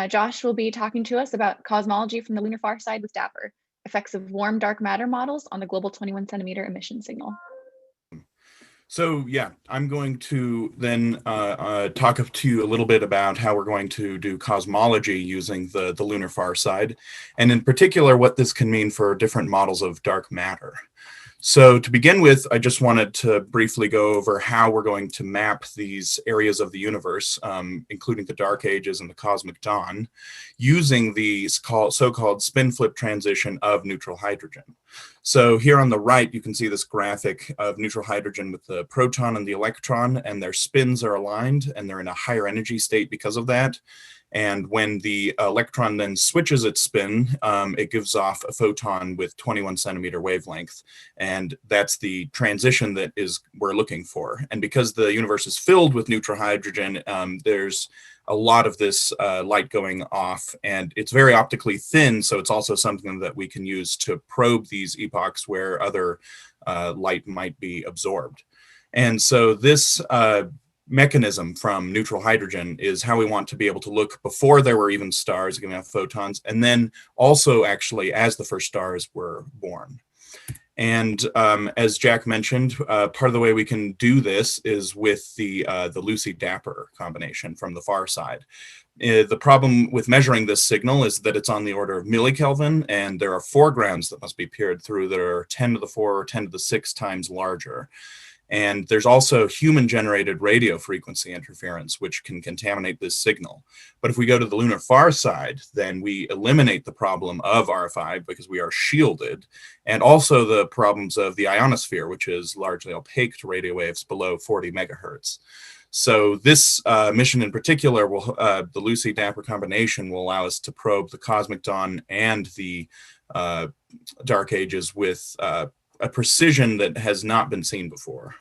Josh will be talking to us about cosmology from the lunar far side with DAPPER, effects of warm dark matter models on the global 21 centimeter emission signal. So yeah, I'm going to then talk to you a little bit about how we're going to do cosmology using the lunar far side, and in particular what this can mean for different models of dark matter. So to begin with, I just wanted to briefly go over how we're going to map these areas of the universe, including the dark ages and the cosmic dawn, using the so-called spin flip transition of neutral hydrogen. So here on the right, you can see this graphic of neutral hydrogen with the proton and the electron, and their spins are aligned, and they're in a higher energy state because of that. And when the electron then switches its spin, it gives off a photon with 21 centimeter wavelength. And that's the transition that we're looking for. And because the universe is filled with neutral hydrogen, there's a lot of this light going off, and it's very optically thin, so it's also something that we can use to probe these epochs where other light might be absorbed. And so this mechanism from neutral hydrogen is how we want to be able to look before there were even stars giving off photons, and then also actually as the first stars were born. And as Jack mentioned, part of the way we can do this is with the Lucy-DAPPER combination from the far side. The problem with measuring this signal is that it's on the order of millikelvin, and there are foregrounds that must be peered through that are 10 to the 4 or 10 to the 6 times larger. And there's also human-generated radio frequency interference, which can contaminate this signal. But if we go to the lunar far side, then we eliminate the problem of RFI because we are shielded, and also the problems of the ionosphere, which is largely opaque to radio waves below 40 megahertz. So this mission in particular, the Lucy-DAPPER combination will allow us to probe the cosmic dawn and the dark ages with a precision that has not been seen before.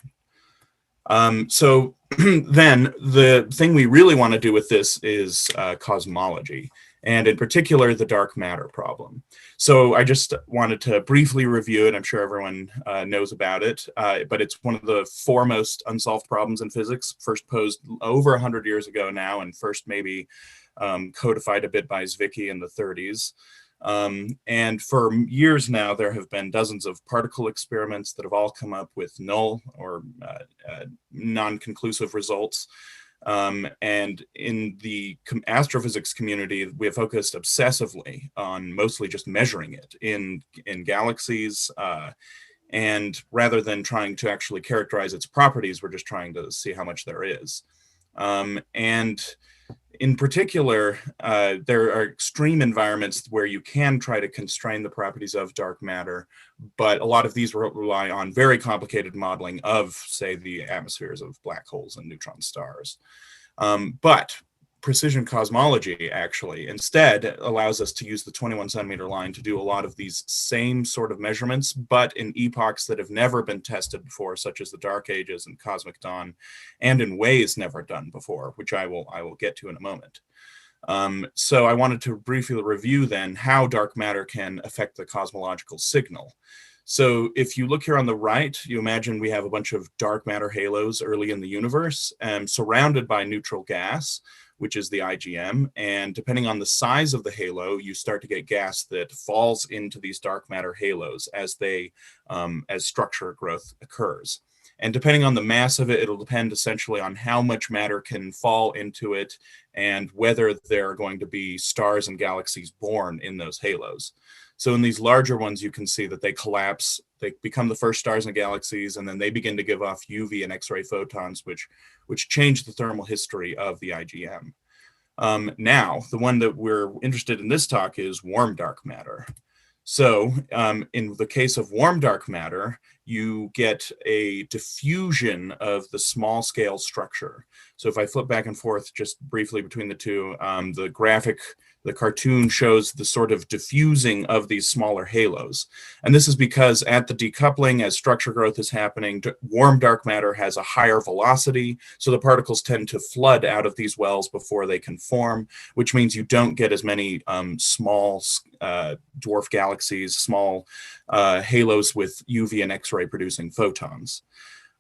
So then the thing we really want to do with this is cosmology, and in particular the dark matter problem. So I just wanted to briefly review it. I'm sure everyone knows about it, but it's one of the foremost unsolved problems in physics, first posed over 100 years ago now, and first maybe codified a bit by Zwicky in the 30s. And for years now, there have been dozens of particle experiments that have all come up with null or non-conclusive results. And in the astrophysics community, we have focused obsessively on mostly just measuring it in galaxies. And rather than trying to actually characterize its properties, we're just trying to see how much there is. And in particular, there are extreme environments where you can try to constrain the properties of dark matter, but a lot of these rely on very complicated modeling of, say, the atmospheres of black holes and neutron stars. But precision cosmology actually instead allows us to use the 21 centimeter line to do a lot of these same sort of measurements, but in epochs that have never been tested before, such as the dark ages and cosmic dawn, and in ways never done before, which I will get to in a moment. So I wanted to briefly review then how dark matter can affect the cosmological signal. So if you look here on the right, you imagine we have a bunch of dark matter halos early in the universe, surrounded by neutral gas, which is the IgM, and depending on the size of the halo, you start to get gas that falls into these dark matter halos as structure growth occurs. And depending on the mass of it, it'll depend essentially on how much matter can fall into it and whether there are going to be stars and galaxies born in those halos. So in these larger ones, you can see that they collapse, they become the first stars and galaxies, and then they begin to give off UV and X-ray photons, which change the thermal history of the IgM. Now, the one that we're interested in this talk is warm dark matter. So in the case of warm dark matter, you get a diffusion of the small scale structure. So if I flip back and forth just briefly between the two, the cartoon shows the sort of diffusing of these smaller halos. And this is because at the decoupling, as structure growth is happening, warm dark matter has a higher velocity. So the particles tend to flood out of these wells before they can form, which means you don't get as many small dwarf galaxies, small halos with UV and X-ray producing photons.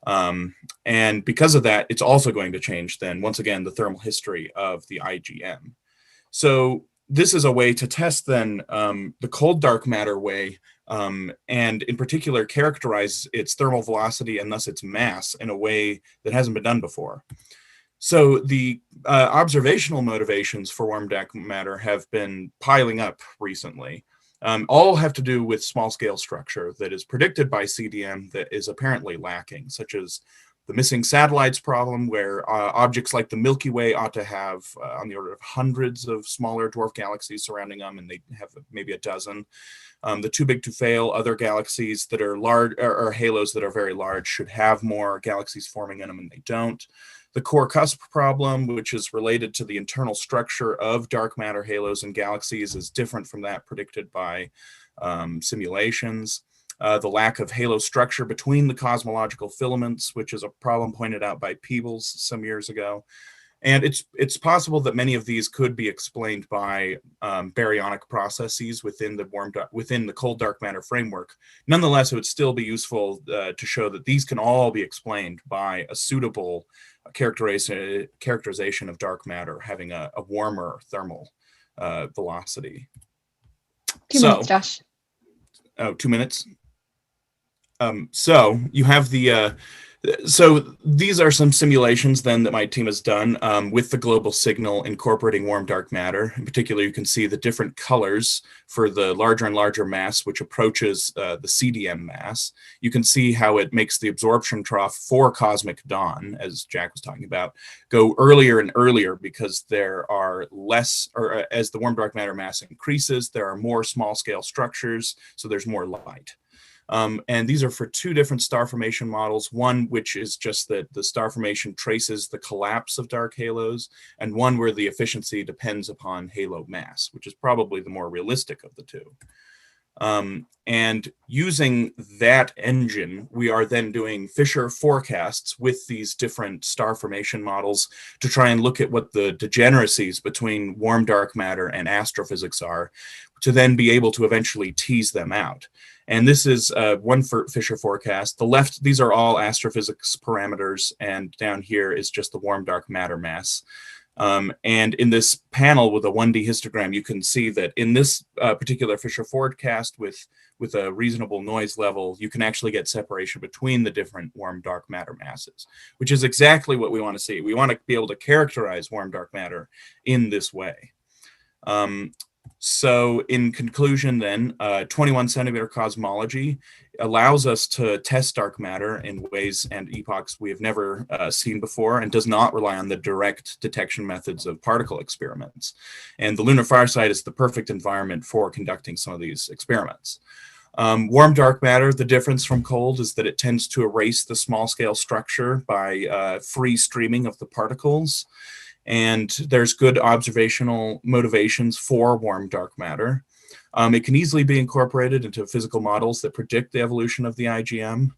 And because of that, it's also going to change then, once again, the thermal history of the IgM. So this is a way to test then the cold dark matter way, and in particular characterize its thermal velocity and thus its mass in a way that hasn't been done before. So the observational motivations for warm dark matter have been piling up recently. All have to do with small scale structure that is predicted by CDM that is apparently lacking, such as the missing satellites problem, where objects like the Milky Way ought to have on the order of hundreds of smaller dwarf galaxies surrounding them, and they have maybe a dozen. The too big to fail other galaxies that are large, or halos that are very large, should have more galaxies forming in them, and they don't. The core cusp problem, which is related to the internal structure of dark matter halos and galaxies, is different from that predicted by simulations. The lack of halo structure between the cosmological filaments, which is a problem pointed out by Peebles some years ago. And it's possible that many of these could be explained by baryonic processes within the cold dark matter framework. Nonetheless, it would still be useful to show that these can all be explained by a suitable characterization of dark matter having a warmer thermal velocity. 2 minutes, Josh. Oh, 2 minutes. So you have the so these are some simulations then that my team has done with the global signal incorporating warm dark matter. In particular, you can see the different colors for the larger and larger mass, which approaches the CDM mass. You can see how it makes the absorption trough for cosmic dawn, as Jack was talking about, go earlier and earlier because there are less, or as the warm dark matter mass increases, there are more small scale structures, so there's more light. And these are for two different star formation models, one which is just that the star formation traces the collapse of dark halos, and one where the efficiency depends upon halo mass, which is probably the more realistic of the two. And using that engine, we are then doing Fischer forecasts with these different star formation models to try and look at what the degeneracies between warm dark matter and astrophysics are, to then be able to eventually tease them out. And this is one for Fischer forecast. The left, these are all astrophysics parameters, and down here is just the warm dark matter mass. And in this panel with a 1D histogram, you can see that in this particular Fischer forecast with a reasonable noise level, you can actually get separation between the different warm dark matter masses, which is exactly what we want to see. We want to be able to characterize warm dark matter in this way. So in conclusion then, 21 centimeter cosmology allows us to test dark matter in ways and epochs we have never seen before, and does not rely on the direct detection methods of particle experiments. And the Lunar Farside is the perfect environment for conducting some of these experiments. Warm dark matter, the difference from cold is that it tends to erase the small scale structure by free streaming of the particles. And there's good observational motivations for warm dark matter. It can easily be incorporated into physical models that predict the evolution of the IGM.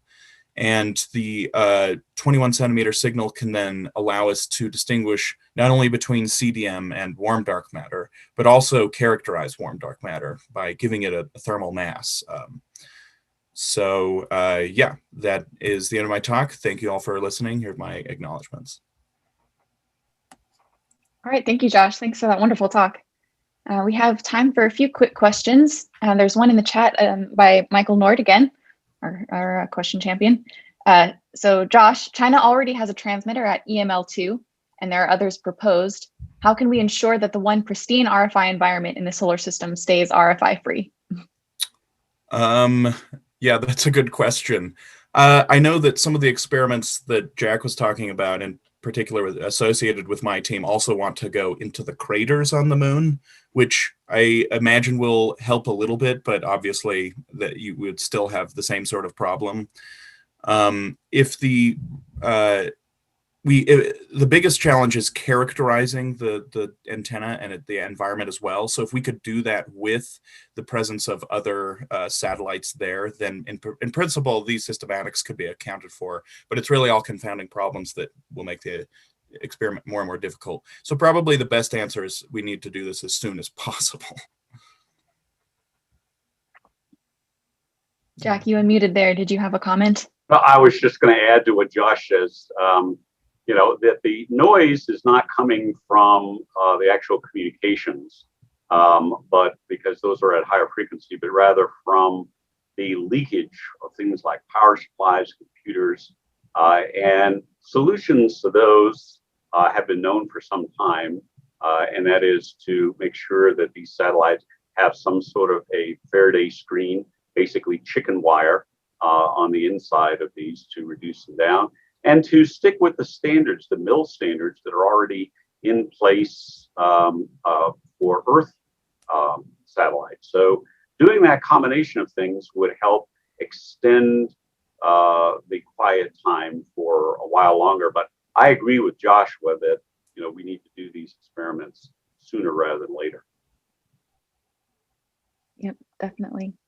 And the 21 centimeter signal can then allow us to distinguish not only between CDM and warm dark matter, but also characterize warm dark matter by giving it a thermal mass. Yeah, that is the end of my talk. Thank you all for listening. Here are my acknowledgements. All right, thank you, Josh. Thanks for that wonderful talk. We have time for a few quick questions. There's one in the chat by Michael Nord again, our question champion. So Josh, China already has a transmitter at EML2, and there are others proposed. How can we ensure that the one pristine RFI environment in the solar system stays RFI free? Yeah, that's a good question. I know that some of the experiments that Jack was talking about, in particular associated with my team, also want to go into the craters on the moon, which I imagine will help a little bit, but obviously that you would still have the same sort of problem. If the the biggest challenge is characterizing the antenna and the environment as well. So if we could do that with the presence of other satellites there, then in principle, these systematics could be accounted for, but it's really all confounding problems that will make the experiment more and more difficult. So probably the best answer is we need to do this as soon as possible. Jack, you unmuted there. Did you have a comment? Well, I was just going to add to what Josh says. that the noise is not coming from the actual communications, but because those are at higher frequency, but rather from the leakage of things like power supplies, computers, and solutions to those have been known for some time, and that is to make sure that these satellites have some sort of a Faraday screen, basically chicken wire on the inside of these to reduce them down, and to stick with the standards, the MIL standards that are already in place for Earth satellites. So doing that combination of things would help extend the quiet time for a while longer. But I agree with Joshua that we need to do these experiments sooner rather than later. Yep, definitely.